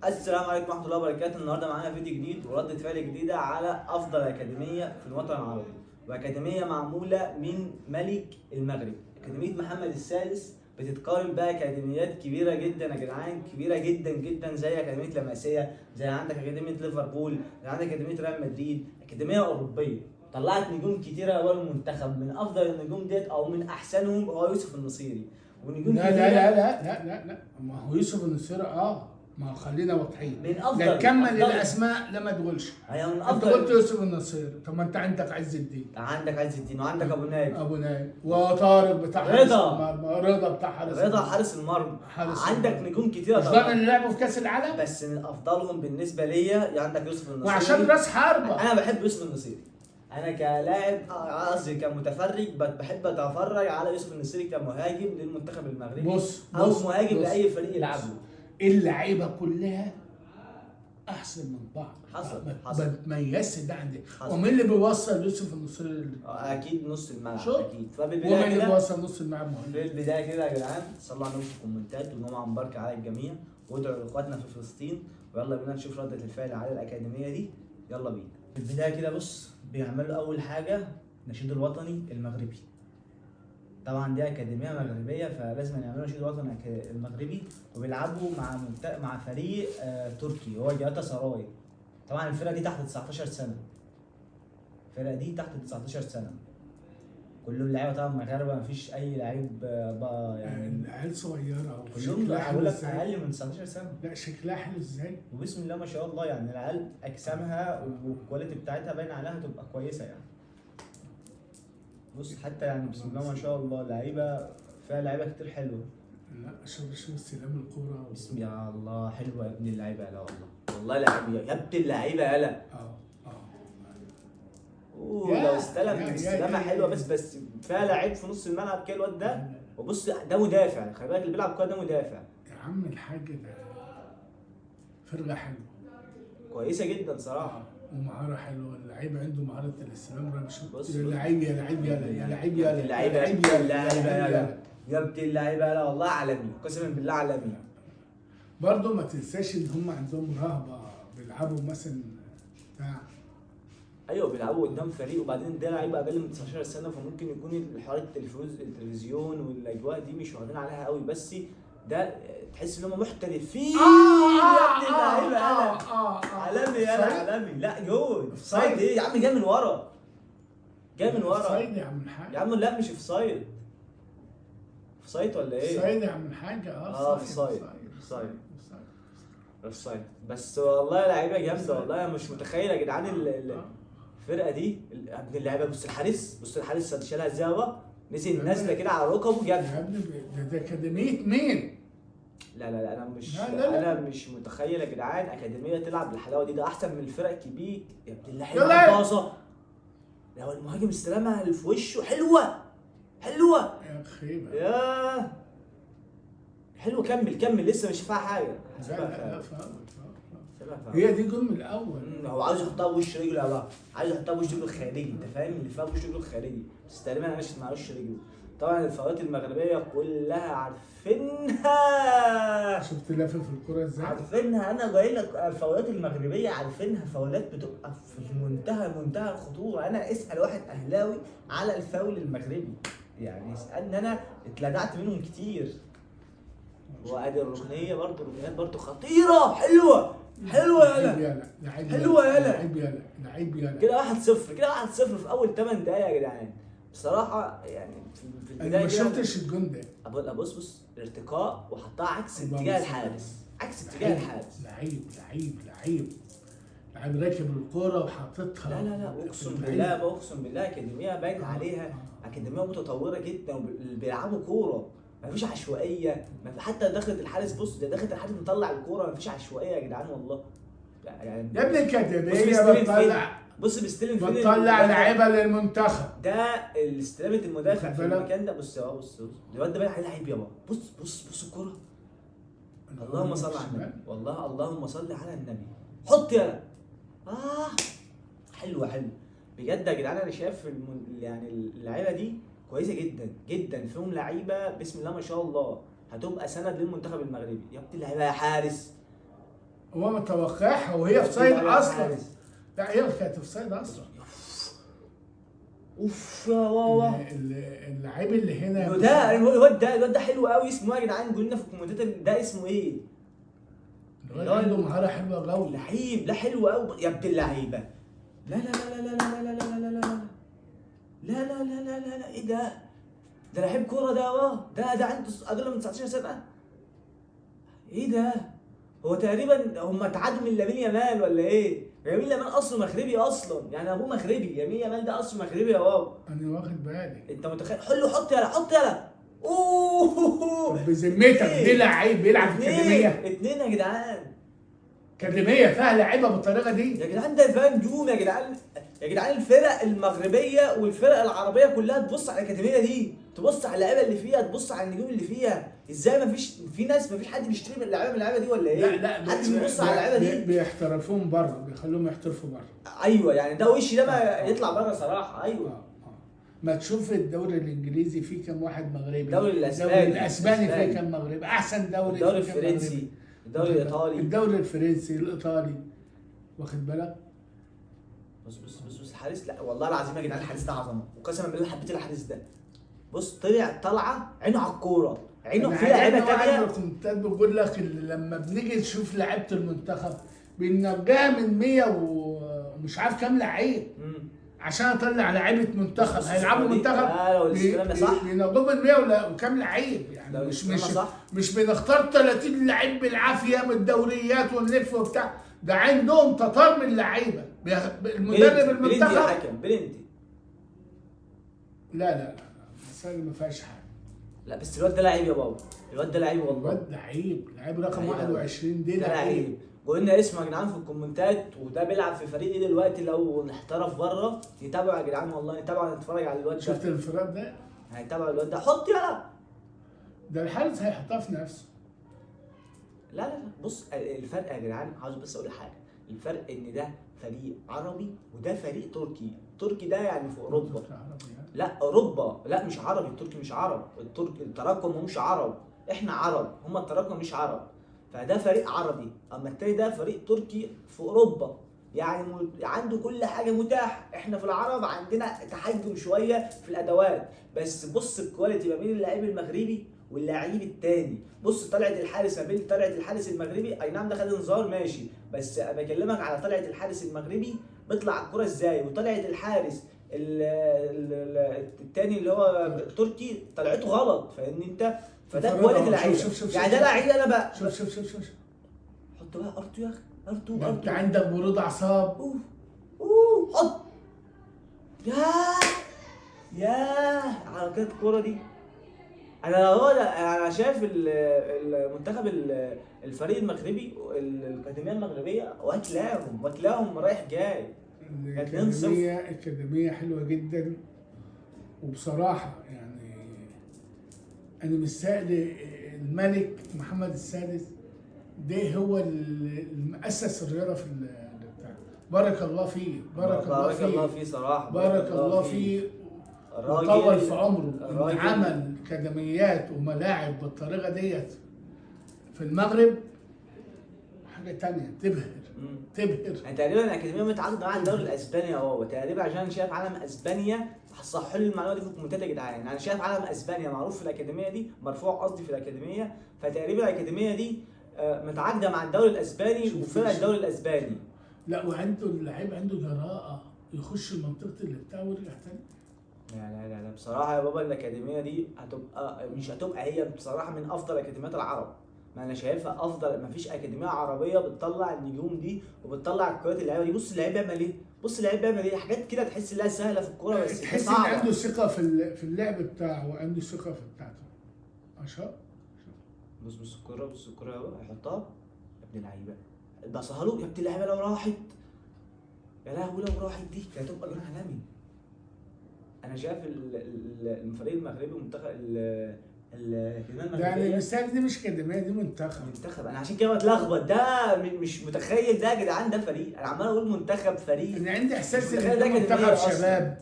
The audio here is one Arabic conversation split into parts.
السلام عليكم ورحمة الله وبركاته. النهارده معانا فيديو جديد وردة فعل جديدة على أفضل أكاديمية في الوطن العربي، وأكاديمية معمولة من ملك المغرب. أكاديمية محمد السادس بتتقارن بأكاديميات كبيرة جدا يا جدعان، كبيرة جدا جدا، زي أكاديمية لاماسيا، زي عندك أكاديمية ليفربول، زي عندك أكاديمية ريال مدريد. أكاديمية أوروبية طلعت نجوم كتيرة جوه المنتخب. من أفضل النجوم ديت أو من أحسنهم هو يوسف النصيري، ونجوم لا كتيرة. لا لا لا لا لا لا، ما هو يوسف النصيري ما هو خلينا واضحين. من أفضل لا كمل أفضل. الاسماء، لا ما تقولش. هي من انت أفضل. قلت يوسف النصيري، طب ما انت عندك عز الدين، عندك عز الدين وعندك ابو نايف، ابو نايف، وطارق بتاع حارس رضا. المرمى، رضا بتاع حارس رضا المرمى. حارس المرمى. حارس عندك المرمى. نجوم كتيره مش دول طبعا، اللي لعبوا في كاس العالم؟ بس من افضلهم بالنسبه ليا عندك يوسف النصيري. وعشان راس حربه. انا بحب يوسف النصيري. انا كلاعب قصدي كمتفرج بحب اتفرج على يوسف النصيري كمهاجم للمنتخب المغربي. بص او بص مهاجم بص لاي فريق يلعبه. اللعيبه كلها احسن من بعض. حصل. ما تميزش ده عندي. حصل. ومين اللي بيوصل يوسف النصيري؟ اكيد نص الملعب شوف. اكيد. ومين فبالبدايه اللي كده، بيوصل نص الملعب؟ في البدايه كده يا جدعان، صلوا على النبي في الكومنتات وجمعه مباركه على الجميع، وادعوا لاخواتنا في فلسطين، ويلا بينا نشوف رده الفعل على الاكاديميه دي. يلا بينا. في البدايه كده بص، بيعملوا اول حاجه النشيد الوطني المغربي. طبعا دي اكاديميه مغربيه فلازم يعملوا نشيد وطني المغربي، وبيلعبوا مع فريق تركي هو جاتا سراي. طبعا الفرقه دي تحت 19 سنه. الفرقه دي تحت 19 سنه. كلهم لعيبه طبعا مغاربه، مفيش اي لعيب بقى يعني. العيال صغيره كلهم وشكلها حلو بقول لك ازاي؟ اقل من 19 سنه. لا شكلها حلو ازاي؟ وبسم الله ما شاء الله، يعني العيال اجسامها والكواليتي بتاعتها باين عليها تبقى كويسه يعني. بص حتى يعني بسم الله ما شاء الله لعيبه، فيها لعيبه كتير حلوه. لا شوف استلام الكوره بسم يا الله، حلوه يا ابن اللعيبه. يلا والله لعيبه يا ابن اللعيبه. يلا لو استلم استلامه حلوه، بس فيها لعيب في نص الملعب كده الواد ده. وبص ده مدافع، خلي بالك اللي بيلعب كوره ده مدافع. يا عم الحاج ده فرقه حلوه كويسه جدا صراحه. ومهاره حلوه، اللعيب عنده مهاره الاستلام. بص يا لعيب يا لعيب يا لعيب يا اللعيبه يا ابن اللعيبه. يلا والله عالمي، قسما بالله عالمي. برضه ما تنساش ان هم عندهم رهبه، بيلعبوا مثلا بتاع. ايوه بيلعبوا قدام فريق، وبعدين ده لعيبه اقل من 19 سنه، فممكن يكون الحوار التلفزيون والاجواء دي مش واخدين عليها قوي، بس ده تحس ان هم محترفين. يا ابن اللعيبه عالمي. يلا عالمي. لا جول اوفسايد ايه يا عم؟ جاي من ورا. اوفسايد يا عم الحاج. يا عم لا مش اوفسايد. اوفسايد ولا ايه؟ اوفسايد يا عم الحاج. اوفسايد. بس والله لعيبه جامده والله. مش متخيل يا جدعان الفرقه دي. ابن اللعيبه بص الحارس شالها ازاي بقى، نزل نازله كده على ركبه يا جابها. ابني ده اكاديميه مين؟ لا انا مش لا. انا مش متخيل يا جدعان اكاديميه تلعب بالحلاوه دي. ده احسن من الفرق الكبير يا ابن اللعيبه. باصه لو المهاجم استلمها اللي في وشه حلوه يا خيبه. يا حلو. كمل لسه مش فيها حاجه. لا هي دي جول من الاول. هو عايز يحطها بوش رجله بقى، عايز يحطها بوش رجله الخارجي. انت فاهم اللي فيها بوش رجله الخارجي، بس تقريبا انا مشيت مع وش رجله. طبعا الفاولات المغربيه كلها عارفينها. شفت لافف الكوره ازاي؟ عارفينها. انا جاي لك الفاولات المغربيه عارفينها. فاولات بتبقى في منتهى الخطوره. انا اسال واحد اهلاوي على الفاول المغربي، يعني اسالني انا اتلدعت منهم كتير. وادي الركنيه برضه، الركنيات برضه خطيره. حلوه يالا. لعيب يالا. كده 1-0 في اول 8 دقايق يا جدعان. بصراحه يعني في البدايه انا ما شفتش الجون ده. بص ارتقاء وحطها عكس اتجاه الحارس. لعيب راكب الكوره وحاططها. لا اقسم بالله اكاديميه باين عليها اكاديميه متطوره جدا، بيلعبوا كوره مفيش عشوائيه. حتى دخلت الحارس، بص ده دخلت الحارس مطلع الكوره، مفيش عشوائيه يا جدعان والله. يعني يا ابني الاكاديميه بيستلم فين؟ بتطلع لعيبه للمنتخب. ده استلامه المدافع في المكان ده. بص الواد ده باين عليه لعيب يابا. بص الكوره. اللهم صل على النبي. والله اللهم صل على النبي. حط يلا. حلوه بجد يا جدعان. انا شايف يعني اللعيبه دي كويسه جدا فيهم لعيبه بسم الله ما شاء الله، هتبقى سند للمنتخب المغربي. يا ابني اللعيبه يا حارس. هو متوقعها وهي في صيد اصلا. لا هي كانت في صيد اصلا. اوف يا واوا. اللعيب اللي هنا ده الواد ده حلو قوي. اسمه ايه يا جدعان؟ قولوا لنا في الكومنتات ده اسمه ايه؟ الواد عنده مهاره حلوه قوي. لعيب، لا حلو قوي يا ابن اللعيبه. لا لا لا لا لا لا لا لا لا لا لا لا لا لا لا لا. ايه ده؟ ده لعيب كوره ده. ده عنده اقل من 19 سنه. ايه ده؟ هو تقريبا هم اتعادوا من لامين يامال ولا ايه؟ لامين يامال اصله مغربي اصلا، يعني ابوه مغربي. لامين يامال ده اصله مغربي يا واو. انا واخد بالي. انت متخيل؟ حلو، حط يلا، حط يلا. اوه بذمتك دي لعيب بيلعب في اكاديميه؟ اتنين يا جدعان. اكاديميه فيها لعيبه بالطريقه دي يا جدعان ده فاهم نجوم يا جدعان. يا جدعان الفرق المغربيه والفرق العربيه كلها تبص على الاكاديميه دي، تبص على اللعيبه اللي فيها، تبص على النجوم اللي فيها. ازاي ما فيش في ناس، ما فيش حد بيشتري من اللعيبه دي ولا ايه؟ لا حد بيبص على اللعيبه دي. بيحترفوهم بره، بيخلوهم يحترفوا بره. ايوه يعني ده وش ده ما يطلع بره صراحه. ايوه ما تشوف الدوري الانجليزي فيه كام واحد مغربي، الدوري الاسباني فيه كام مغربي، احسن دوري الدوري الفرنسي، الدوري الايطالي، الدوري الفرنسي، الايطالي، واخد بالك؟ بص الحارس، لا والله العظيم يا جدعان الحارس ده عظمه، وقسما بالله حبيت الحارس ده. بص طلعه عينه على الكوره، عينه في لعيبه تانيه. الكومنتات بيقول لك لما بنيجي نشوف لعيبه المنتخب بنرجعها من 100 ومش عارف كام لعيب عشان اطلع لعيبه منتخب هيلعبوا منتخب. بينضموا من 100 وكام لعيب، يعني مش بنختار 30 لعيب بالعافيه من الدوريات ونلف وبتاع. ده عندهم تتار من اللعيبه. المدرب المنتخب بلنتي حكم بلنتي. لا بس ما فيهاش حاجه. لا بس الواد ده لعيب يا بابا، الواد ده لعيب والله. الواد لعيب رقم 21 ده لعيب. قولوا لنا اسمه يا جدعان في الكومنتات، وده بيلعب في فريق ايه دلوقتي لو احترف بره. نتابعه يا جدعان والله، نتابعه نتفرج على الواد ده. شفت الانفراد ده؟ هنتابع الواد ده. حط يلا. ده الحارس هيحطها في نفسه. لا بص الفرق يا جدعان، عاوز بس اقول حاجه. الفرق ان ده فريق عربي وده فريق تركي. التركي ده يعني في اوروبا. لا اوروبا، لا مش عربي. التركي مش عرب. التراكم مش عرب، احنا عرب، هم التراكم مش عرب. فده فريق عربي، اما التاني ده فريق تركي في اوروبا، يعني عنده كل حاجه متاح. احنا في العرب عندنا تحجم شويه في الادوات. بس بص الكواليتي ما بين اللاعب المغربي واللاعب التاني. بص طلعت الحارس ما بين طلعت الحارس المغربي، اي نعم ده خد انذار ماشي، بس انا بكلمك على طلعت الحارس المغربي بيطلع الكره ازاي، وطلعت الحارس التاني اللي هو التركي طلعته غلط. فاهمني انت؟ فده كواليتي لعيبه. يعني ده لعيب انا بقى. شوف حط بقى ارتو يا اخي، ارتو انت عندك برود اعصاب. حط. ياه على كده الكوره دي. انا شايف المنتخب الفريق المغربي الاكاديميه المغربيه واكلاهم رايح جاي. اكاديميه حلوه جدا، وبصراحه يعني انا مستقل الملك محمد السادس ده هو المؤسس الرياضه في البتاع. بارك الله فيه، بارك الله فيه صراحه، بارك الله فيه. وطول في عمره إن عمل اكاديميات وملاعب بالطريقه ديت في المغرب حاجه تانية تبهر. يعني تقريبا الاكاديميه متعاقده مع الدوري الاسباني اهو تقريبا، عشان انا شايف علم اسبانيا. صحوا لي المعلومه دي في الكومنتات يا جدعان. انا شايف علم اسبانيا معروف في الاكاديميه دي، مرفوع قصدي في الاكاديميه. فتقريبا الاكاديميه دي متعاقده مع الدوري الاسباني وفرق الدوري الاسباني. لا وعنده اللعيب عنده جراءه يخش منطقه اللي بتاعه ويرجع تاني. لا بصراحه يا بابا الاكاديميه دي مش هتبقى هي بصراحه من افضل اكاديميات العرب. ما انا شايفها افضل. ما فيش اكاديميه عربيه بتطلع النجوم دي وبتطلع الكواليتي اللعيبه دي. بص اللعيب بيعمل ايه، بص اللعيب بيعمل ايه. حاجات كده تحس انها سهله في الكوره بس تحس ان عنده ثقه في اللعب بتاعه وعنده ثقه في بتاعته. بص الكوره اهو هيحطها يا ابن اللعيبه. بصها له يا ابن اللعيبه. لو راحت يا لهوي، لو راحت دي كانت هتبقى جون عالمي. انا شايف الفريق المغربي ومنتخب الاكاديميه المغربيه يعني المثال دي مش اكاديميه، دي منتخب. انا عشان كده بتلخبط. ده مش متخيل ده يا جدعان، ده فريق. انا عمال اقول منتخب فريق. انا عندي احساس ان ده منتخب شباب.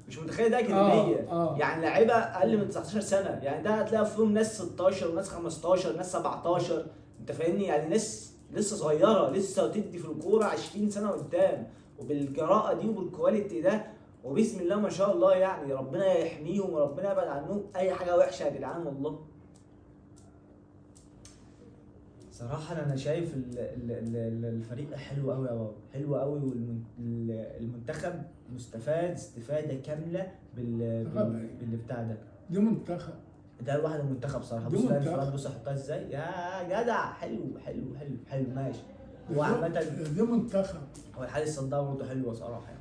مش متخيل ده اكاديميه. يعني لعيبه اقل من 19 سنه. يعني ده هتلاقي فيهم ناس 16 وناس 15 ناس 17. انت فاهمني؟ يعني ناس لسه صغيره، لسه تدي في الكوره 20 سنه قدام، وبالجراءه دي وبالكواليتي ده، وبسم الله ما شاء الله يعني. ربنا يحميهم وربنا يبعد عنهم اي حاجه وحشه يا جدعان والله. صراحة أنا شايف الفريق حلو أوي يا بابا، حلو أوي، والمنتخب مستفاد استفادة كاملة باللي بتاع ده. دي منتخب، ده لوحده المنتخب صراحة. بص الانفراد، بص أحطها إزاي يا جدع. حلو حلو حلو حلو ماشي. هو عامة دي منتخب. هو الحارس صدها برضه حلوة صراحة يعني.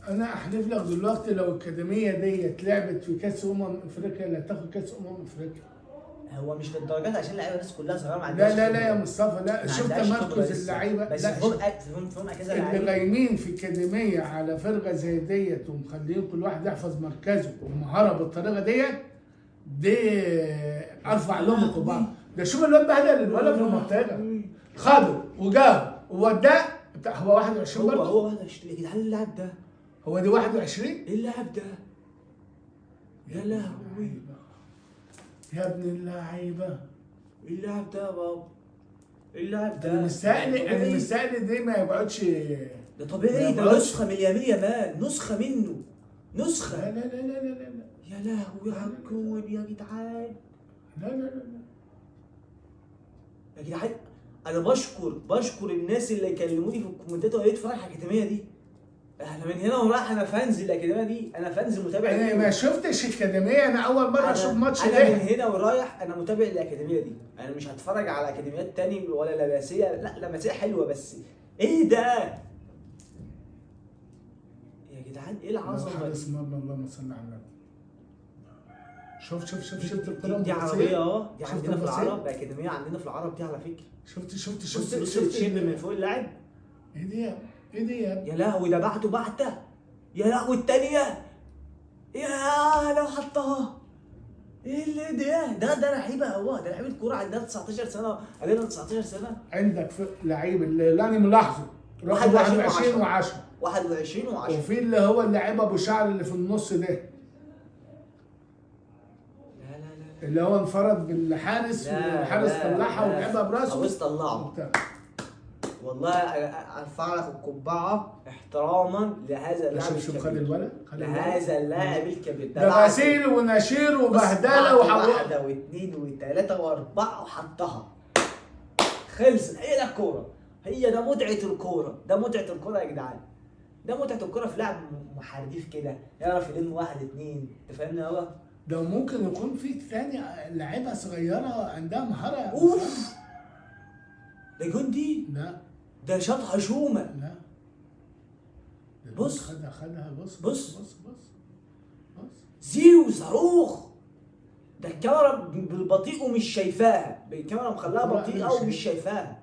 أنا أحلف لك دلوقتي لو الأكاديمية ديت لعبت في كأس أفريقيا اللي هتاخد كأس أفريقيا. هو مش للدرجات عشان اللعيبه الناس كلها صغيره ما عندهاش. لا يا مصطفى، لا شفت تمركز اللعيبه، بس فهم كذا لعيبه اللي غايمين في اكاديميه على فرقه زي ديت ومخليين كل واحد يحفظ مركزه ومهاره بالطريقه دي ارفع لهم القبعه. ده شوف الواد بهدل الولد في المنطقه، خده وجاب ووداه. هو 21 برضه، هو 21 يا جدعان. اللاعب ده هو دي 21. ايه اللاعب ده يا لهوي يا ابن اللعيبه. ايه اللاعب ده يا بابا؟ ايه اللاعب ده؟ انا مستقل دي ما يقعدش. ده طبيعي، ده نسخه من يمين يامال، نسخه منه، نسخه. لا لا لا لا لا لا يا لهوي على الجون يا جدعان. لا لا لا يا جدعان انا بشكر الناس اللي كلموني في الكومنتات وقالوا اتفرج على الاكاديميه دي. احنا من هنا ورايح انا فانز الاكاديميه دي، انا فانز متابع. انا ما شفتش الاكاديميه، انا اول مره اشوف ماتش انا من هنا ورايح انا متابع الاكاديميه دي. انا مش هتفرج على اكاديميات تاني ولا لمسيه، لا لمسيه حلوه بس ايه ده يا جدعان؟ ايه العظمه دي؟ اسم الله، اللهم صل على النبي. شفت الكره دي عربيه اهو، دي عندنا في العرب، اكاديميه عندنا في العرب دي على فكره. شفت الشيب من فوق اللاعب. ايه دي يا لهوي، ده بعته يا لهوي. الثانيه يا لو حطها. ايه اللي ده لعيبه، هو ده لعيبه كوره عندها 19 سنه، علينا 19 سنه. عندك لعيب اللي انا ملاحظه 21 و10 21 و10. وفي اللي هو اللاعب ابو شعر اللي في النص ده. لا اللي هو انفرد بالحارس والحارس طلعها ولعبها براسه. عاوز طلعه. والله ارفع لك القبعه احتراما لهذا اللاعب الكبير. شوف خد الولد، لهذا اللاعب الكبير ده غسيل ونشير وبهدله واحده واثنين وثلاثه واربعه وحطها. خلصت. هي ده الكوره، هي ده متعه الكوره، ده متعه الكوره يا جدعان. ده متعه الكوره في لعب محرف كده يعرف يلم واحد اثنين. انت فاهمني يابا؟ ده ممكن يكون في تاني لعيبه صغيره عندها مهاره. اوف ده جندي. لا ده شاط هشومه. لا بص خدها. بص زيو صاروخ. ده الكاميرا بالبطيء ومش شايفاها، الكاميرا مخليها بطيئه ومش شايفاها.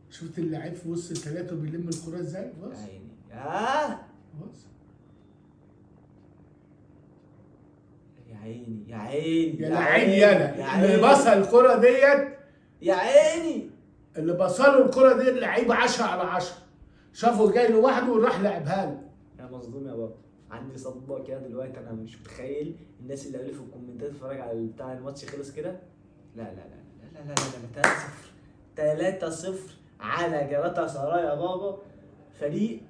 شفت اللعيب في وسط الثلاثه بيلم الكره ازاي؟ بص بص يا عيني يا عيني يا لعيب يالا اللي بصل الكره ديت. يا عيني اللي بصله الكره دي اللعيب 10 على 10. شافه جاي لوحده وراح لعبها له. يا مظلوم يا بابا. عندي صدمه كده دلوقتي، انا مش متخيل الناس اللي قالوا في الكومنتات اتفرج على بتاع الماتش خلص كده. لا 3-0 على جلاتا سراي يا بابا. فريق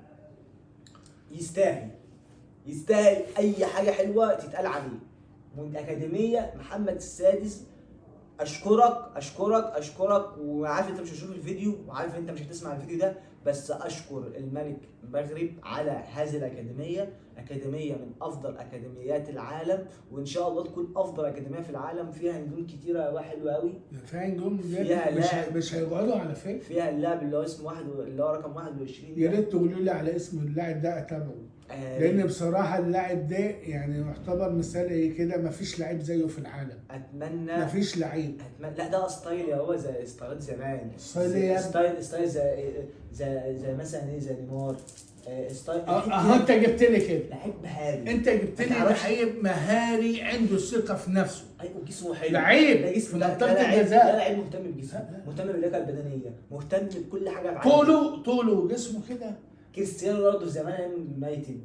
يستاهل اي حاجه حلوه تتقال عليه. من اكاديميه محمد السادس. اشكرك وعارف انت مش هتشوف الفيديو وعارف انت مش هتسمع الفيديو ده، بس اشكر الملك المغرب على هذه اكاديميه من افضل اكاديميات العالم، وان شاء الله تكون افضل اكاديميه في العالم. فيها نجوم كتيره وحلوه قوي. فيها نجوم فيها مش هيقعدوا على فكره. فيها اللاعب اللي هو اسمه اللي هو رقم 21. يا ريت تقولوا لي على اسم اللاعب ده اتابعه. لان بصراحه اللاعب ده يعني يعتبر مثالي كده، مفيش لعيب زيه في العالم. اتمنى مفيش لعيب. لا ده ستايل يا هو زي ستايلات زمان. ستايل زي مثلا ايه، زي نيمار. ستايل انت جبت لي كده لعيب مهاري. انت جبت لي لعيب مهاري عنده ثقه في نفسه. ايوه جسمه حلو. لعيب في منطقه الجزاء. ده لعيب مهتم بجسمه، مهتم باللياقه البدنيه، مهتم بكل حاجه. طوله جسمه كده. كريستيانو برضه زمان ايام يونايتد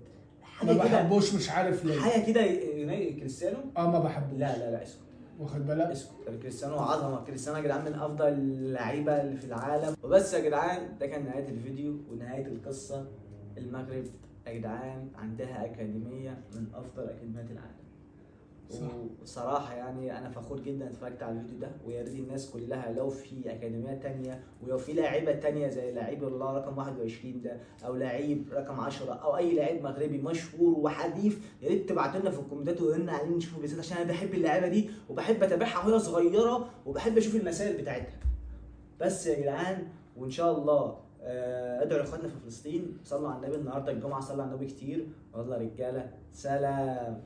ما بحبوش، مش عارف ليه. حاجه كده كريستيانو. ما بحبوش. لا اسكت. واخد بالك؟ اسكت. كريستيانو عظمه، كريستيانو يا جدعان من افضل اللعيبه اللي في العالم. وبس يا جدعان، ده كان نهايه الفيديو ونهايه القصه. المغرب يا جدعان عندها اكاديميه من افضل اكاديميات العالم. صح. وصراحه يعني انا فخور جدا اتفرجت على الفيديو ده، ويا ريت الناس كلها لو في اكاديميات تانية ولو في لاعيبه تانية زي لعيب الله رقم 21 ده، او لعيب رقم 10، او اي لعيب مغربي مشهور وحريف، يا ريت تبعتوا لنا في الكومنتات وقولوا لنا عليه نشوفه بالذات، عشان انا بحب اللعيبه دي وبحب اتابعها وهي صغيره وبحب اشوف المسائل بتاعتها. بس يا جدعان، وان شاء الله ادعوا لاخواتنا في فلسطين، صلوا على النبي النهارده الجمعه، صلوا على النبي كتير، والله رجاله سلام.